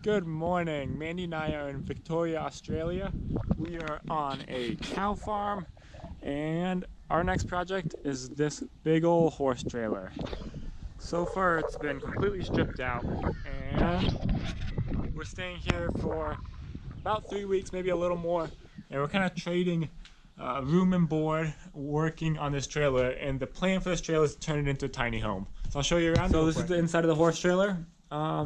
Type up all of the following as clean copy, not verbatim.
Good morning. Mandy and I are in Victoria, Australia. We are on a cow farm, and our next project is this big old horse trailer. So far it's been completely stripped out, and we're staying here for about 3 weeks, maybe a little more, and we're kind of trading room and board working on this trailer, and the plan for this trailer is to turn it into a tiny home. So I'll show you around. So this is the inside of the horse trailer.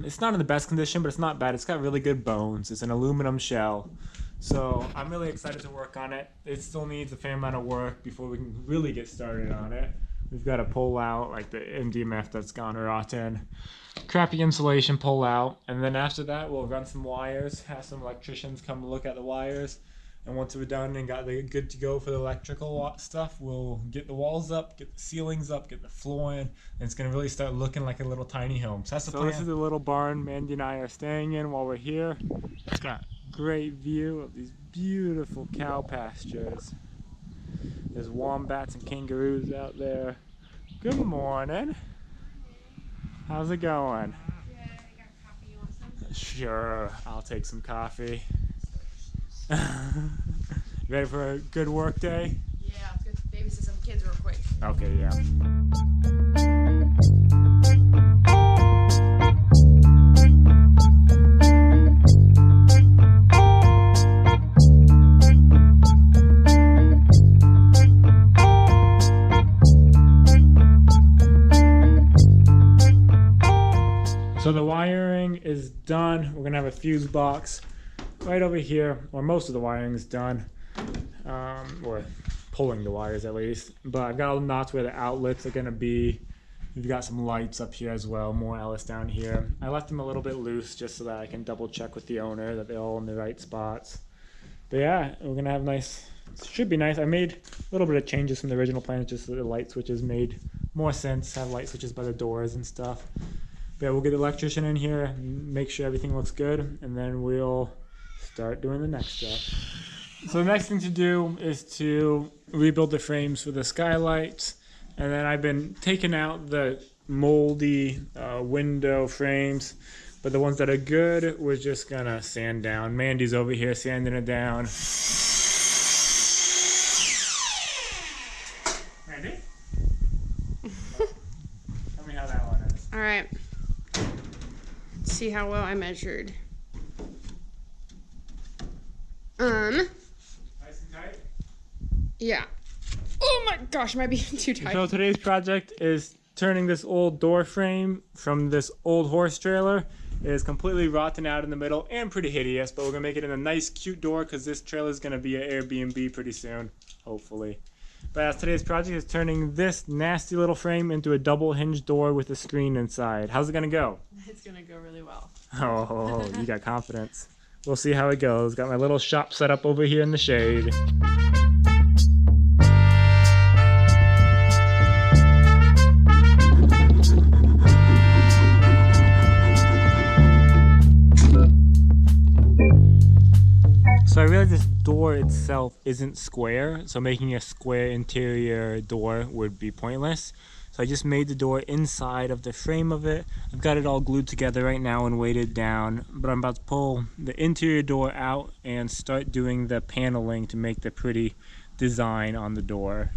It's not in the best condition, but it's not bad. It's got really good bones. It's an aluminum shell. So I'm really excited to work on it. It still needs a fair amount of work before we can really get started on it. We've got to pull out like the MDMF that's gone rotten, crappy insulation pull out, and then after that we'll run some wires, have some electricians come look at the wires, and once we're done and got the good to go for the electrical stuff, we'll get the walls up, get the ceilings up, get the floor in, and it's going to really start looking like a little tiny home. So that's the plan. This is the little barn Mandy and I are staying in while we're here. It's got a great view of these beautiful cow pastures. There's wombats and kangaroos out there. Good morning. How's it going? Good. I got coffee. You want some? Sure, I'll take some coffee. Ready for a good work day? Yeah, let's go babysit some kids real quick. Okay, yeah. So the wiring is done. We're gonna have a fuse box right over here, or most of the wiring is done, or pulling the wires at least. But I've got all the knots where the outlets are gonna be. We've got some lights up here as well, more outlets down here. I left them a little bit loose just so that I can double check with the owner that they're all in the right spots. But yeah, we're gonna have nice, should be nice. I made a little bit of changes from the original plan, just so the light switches made more sense, have light switches by the doors and stuff. But yeah, we'll get the electrician in here, make sure everything looks good, and then we'll start doing the next step. So the next thing to do is to rebuild the frames for the skylights, and then I've been taking out the moldy window frames, but the ones that are good we're just gonna sand down. Mandy's over here sanding it down. Mandy? Tell me how that one is. All right. Let's see how well I measured. Nice and tight? Yeah. Oh my gosh, it might be too tight. So today's project is turning this old door frame from this old horse trailer. It is completely rotten out in the middle and pretty hideous, but we're gonna make it in a nice cute door because this trailer is gonna be an Airbnb pretty soon, hopefully. But as today's project is turning this nasty little frame into a double hinged door with a screen inside. How's it gonna go? It's gonna go really well. Oh, you got confidence. We'll see how it goes. Got my little shop set up over here in the shade. So I realized this door itself isn't square, so making a square interior door would be pointless. So I just made the door inside of the frame of it. I've got it all glued together right now and weighted down, but I'm about to pull the interior door out and start doing the paneling to make the pretty design on the door.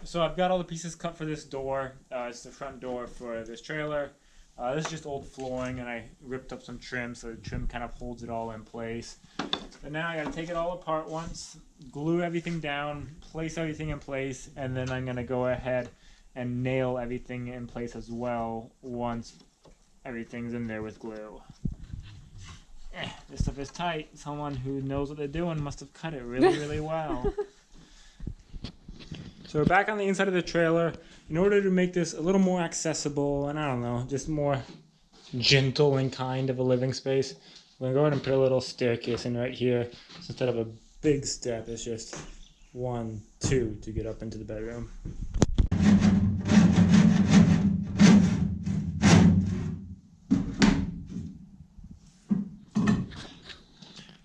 So I've got all the pieces cut for this door. It's the front door for this trailer. This is just old flooring, and I ripped up some trim so the trim kind of holds it all in place. But now I gotta take it all apart once, glue everything down, place everything in place, and then I'm gonna go ahead and nail everything in place as well once everything's in there with glue. This stuff is tight. Someone who knows what they're doing must have cut it really, really well. So we're back on the inside of the trailer. In order to make this a little more accessible and I don't know, just more gentle and kind of a living space, we're gonna go ahead and put a little staircase in right here. So instead of a big step, it's just 1, 2 to get up into the bedroom.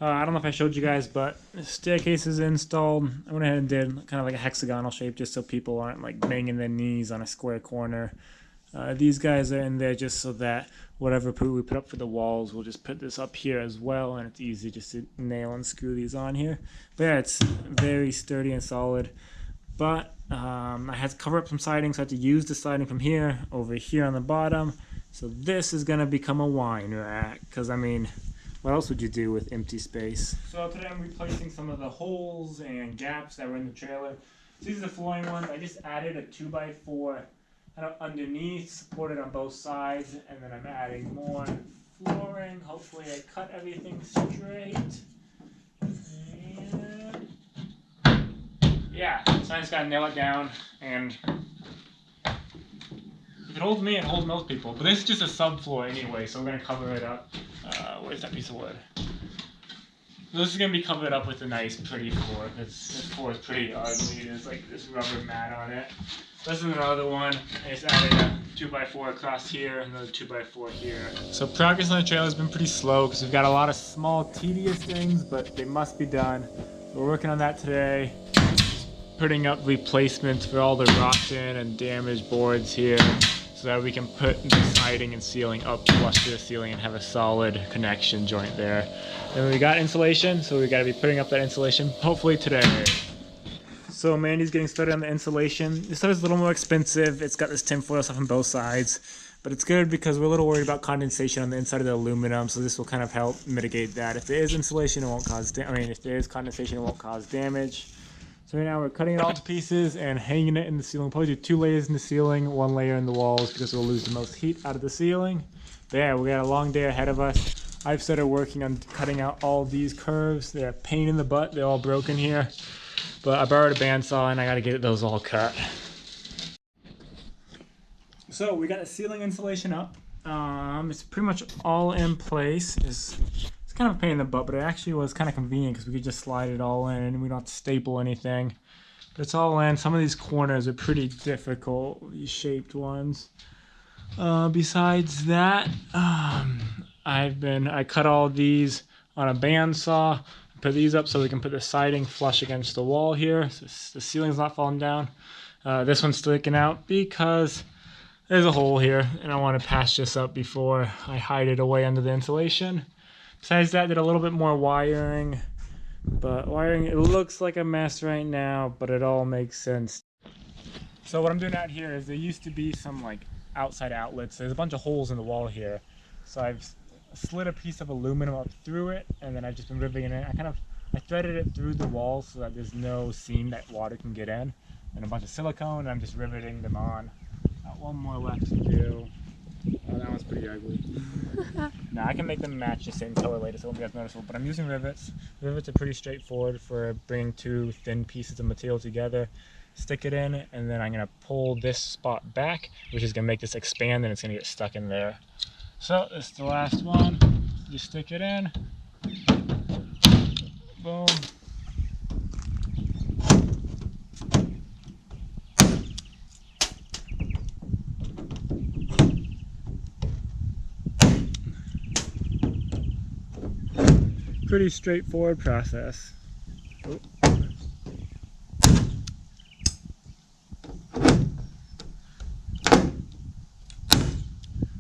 I don't know if I showed you guys, but the staircase is installed. I went ahead and did kind of like a hexagonal shape just so people aren't like banging their knees on a square corner. These guys are in there just so that whatever poo we put up for the walls, we'll just put this up here as well, and it's easy just to nail and screw these on here. But yeah, it's very sturdy and solid. But I had to cover up some siding, so I had to use the siding from here over here on the bottom. So this is going to become a wine rack, because I mean, what else would you do with empty space? So today I'm replacing some of the holes and gaps that were in the trailer. So these are the flooring ones. I just added a 2x4 underneath, supported on both sides, and then I'm adding more flooring. Hopefully I cut everything straight. And yeah, so I just gotta nail it down, and if it holds me, it holds most people. But this is just a subfloor anyway, so we're gonna cover it up. Where's that piece of wood? This is gonna be covered up with a nice, pretty floor. This floor is pretty ugly. There's like this rubber mat on it. This is another one. I just added a 2x4 across here, another 2x4 here. So progress on the trailer has been pretty slow because we've got a lot of small, tedious things, but they must be done. We're working on that today. Putting up replacements for all the rotten and damaged boards here, so that we can put the siding and ceiling up flush to the ceiling and have a solid connection joint there. Then we got insulation, so we got to be putting up that insulation hopefully today. So Mandy's getting started on the insulation. This stuff is a little more expensive. It's got this tinfoil stuff on both sides, but it's good because we're a little worried about condensation on the inside of the aluminum, so this will kind of help mitigate that. If there is insulation, it won't cause if there is condensation, it won't cause damage. So right now we're cutting it all to pieces and hanging it in the ceiling. We'll probably do 2 layers in the ceiling, 1 layer in the walls, because we'll lose the most heat out of the ceiling. But yeah, we got a long day ahead of us. I've started working on cutting out all these curves. They're a pain in the butt. They're all broken here. But I borrowed a bandsaw and I got to get those all cut. So we got the ceiling insulation up. It's pretty much all in place. It's kind of a pain in the butt, but it actually was kind of convenient because we could just slide it all in and we don't have to staple anything. But it's all in. Some of these corners are pretty difficult, these shaped ones. Besides that, I cut all these on a bandsaw, put these up so we can put the siding flush against the wall here, so the ceiling's not falling down. This one's sticking out because there's a hole here, and I want to patch this up before I hide it away under the insulation. Besides that, did a little bit more wiring, but wiring, it looks like a mess right now, but it all makes sense. So what I'm doing out here is there used to be some like outside outlets. There's a bunch of holes in the wall here, so I've slid a piece of aluminum up through it, and then I've just been riveting it. I threaded it through the wall so that there's no seam that water can get in, and a bunch of silicone, and I'm just riveting them on. Got one more left to do. Oh, that one's pretty ugly. Now I can make them match the same color later, so it won't be as noticeable, but I'm using rivets. Rivets are pretty straightforward for bringing 2 thin pieces of material together. Stick it in, and then I'm going to pull this spot back, which is going to make this expand, and it's going to get stuck in there. So this is the last one. You stick it in. Boom. Pretty straightforward process. Oh.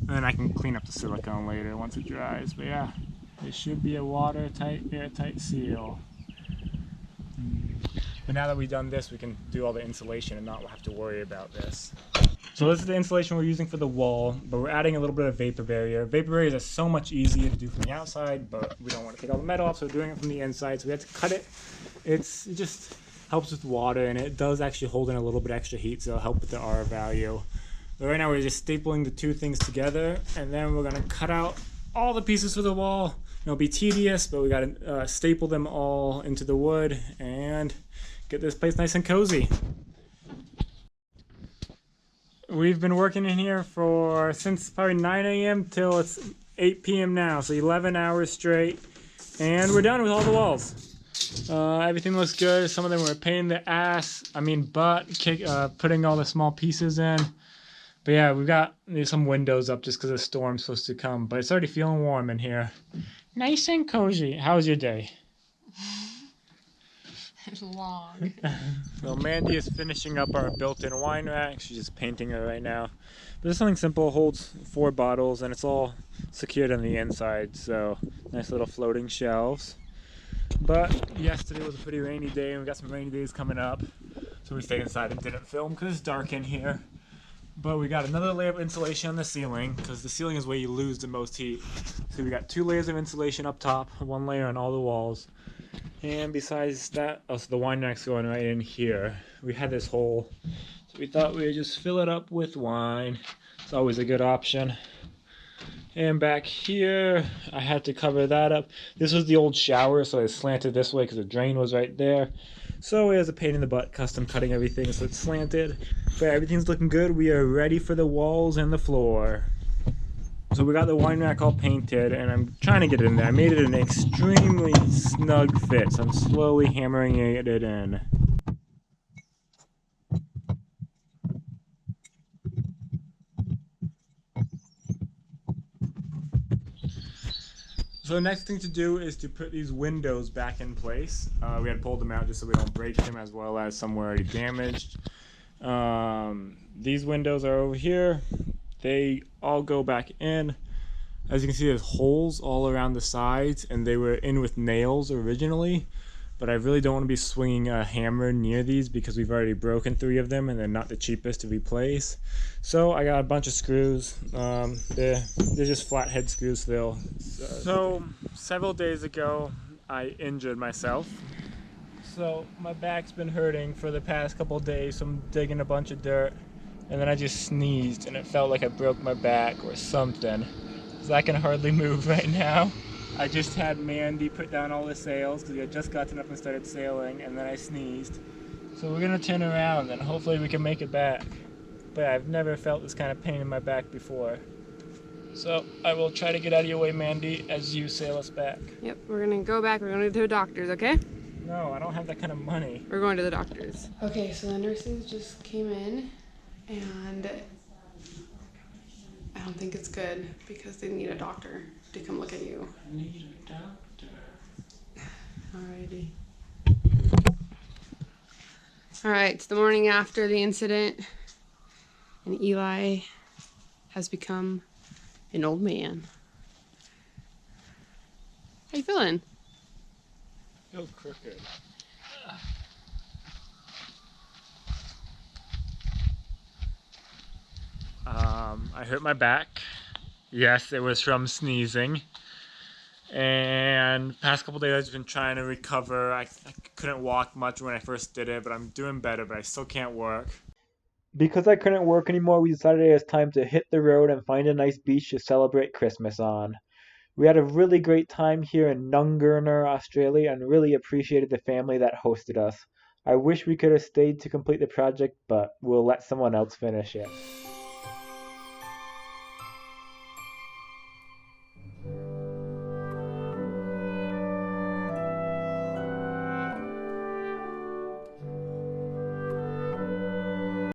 And then I can clean up the silicone later once it dries. But yeah, it should be a watertight, airtight seal. But now that we've done this, we can do all the insulation and not have to worry about this. So this is the insulation we're using for the wall, but we're adding a little bit of vapor barrier. Vapor barriers are so much easier to do from the outside, but we don't want to take all the metal off, so we're doing it from the inside. So we have to cut it. It just helps with water, and it does actually hold in a little bit extra heat, so it'll help with the R value. But right now we're just stapling the 2 things together, and then we're gonna cut out all the pieces for the wall. It'll be tedious, but we gotta staple them all into the wood and get this place nice and cozy. We've been working in here since probably 9 a.m. till it's 8 p.m. now, so 11 hours straight, and we're done with all the walls. Everything looks good. Some of them were a pain in the ass, putting all the small pieces in. But yeah, we've got some windows up just because the storm's supposed to come, but it's already feeling warm in here. Nice and cozy. How was your day? long. So Mandy is finishing up our built-in wine rack. She's just painting it right now. But it's something simple, holds 4 bottles, and it's all secured on the inside, so nice little floating shelves. But yesterday was a pretty rainy day, and we got some rainy days coming up, so we stayed inside and didn't film because it's dark in here. But we got another layer of insulation on the ceiling, because the ceiling is where you lose the most heat. So we got 2 layers of insulation up top, 1 layer on all the walls. And besides that, so the wine rack's going right in here. We had this hole, so we thought we would just fill it up with wine. It's always a good option. And back here, I had to cover that up. This was the old shower, so I slanted this way because the drain was right there. So it was a pain in the butt, custom cutting everything so it's slanted. But everything's looking good. We are ready for the walls and the floor. So we got the wine rack all painted, and I'm trying to get it in there. I made it an extremely snug fit, so I'm slowly hammering it in. So the next thing to do is to put these windows back in place. We had pulled them out just so we don't break them, as well as some were already damaged. These windows are over here. They all go back in. As you can see, there's holes all around the sides, and they were in with nails originally, but I really don't want to be swinging a hammer near these because we've already broken 3 of them and they're not the cheapest to replace. So I got a bunch of screws. They're just flathead screws still. So several days ago, I injured myself. So my back's been hurting for the past couple days, so I'm digging a bunch of dirt, and then I just sneezed and it felt like I broke my back or something. So I can hardly move right now. I just had Mandy put down all the sails because we had just gotten up and started sailing, and then I sneezed. So we're gonna turn around and hopefully we can make it back. But I've never felt this kind of pain in my back before. So I will try to get out of your way, Mandy, as you sail us back. Yep, we're gonna go back. We're going to the doctors, okay? No, I don't have that kind of money. We're going to the doctors. Okay, so the nurses just came in, and I don't think it's good because they need a doctor to come look at you. Need a doctor. Alrighty. Alright, it's the morning after the incident, and Eli has become an old man. How you feeling? Feels crooked. I hurt my back. Yes, it was from sneezing. And past couple days I've just been trying to recover. I couldn't walk much when I first did it, but I'm doing better, but I still can't work. Because I couldn't work anymore, we decided it was time to hit the road and find a nice beach to celebrate Christmas on. We had a really great time here in Nungurner, Australia, and really appreciated the family that hosted us. I wish we could have stayed to complete the project, but we'll let someone else finish it.